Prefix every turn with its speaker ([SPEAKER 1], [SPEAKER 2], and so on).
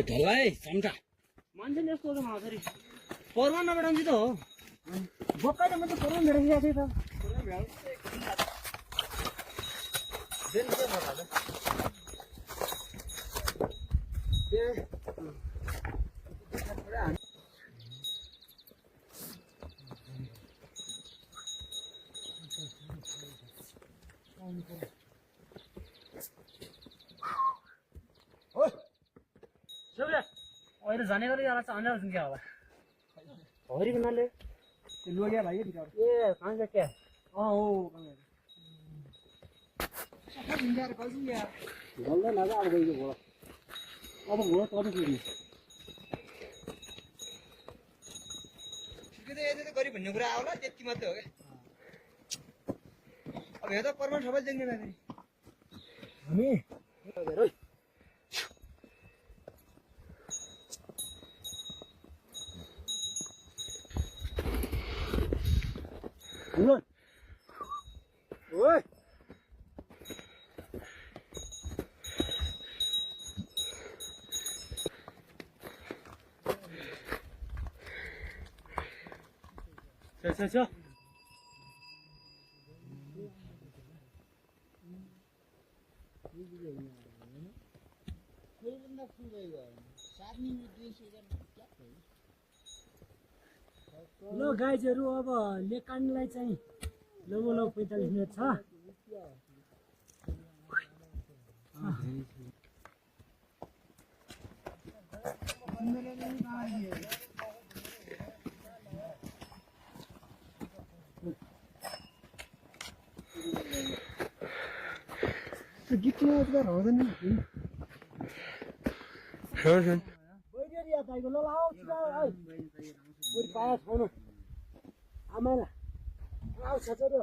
[SPEAKER 1] ढल्ला है चम्चा मान्छेले यस्तो त माछरी पर्वा नभेटाउँछ त हो बक्का त मैले पर्वा भेटाइसकेको थिएँ त अहिले जाने गरी यार चाहने हो क्या होला हरी बनाले
[SPEAKER 2] त्यो लोग्या भाइ भित्र
[SPEAKER 1] ए कहाँ जा क्या
[SPEAKER 2] हो सबै भिन्दार कल्छु या
[SPEAKER 1] गल्दै नजा अब गइयो घोडा अब घोडा तब फेरि
[SPEAKER 2] ठिकै त यदि त गरी भन्ने कुरा आउला त्यति मात्रै हो क्या अब यहाँ त पर्मन सबै देख्ने मात्रै
[SPEAKER 1] हामी ओए छ ल गाइजहरू अब लेक काट्नलाई चाहिँ लगभग 45 मिनट छ
[SPEAKER 2] गीतमा त रहँदैन नि
[SPEAKER 1] बैठेर या ताइको ल आऊ पुरी पाया छोड्नु आमाला आऊ छचरो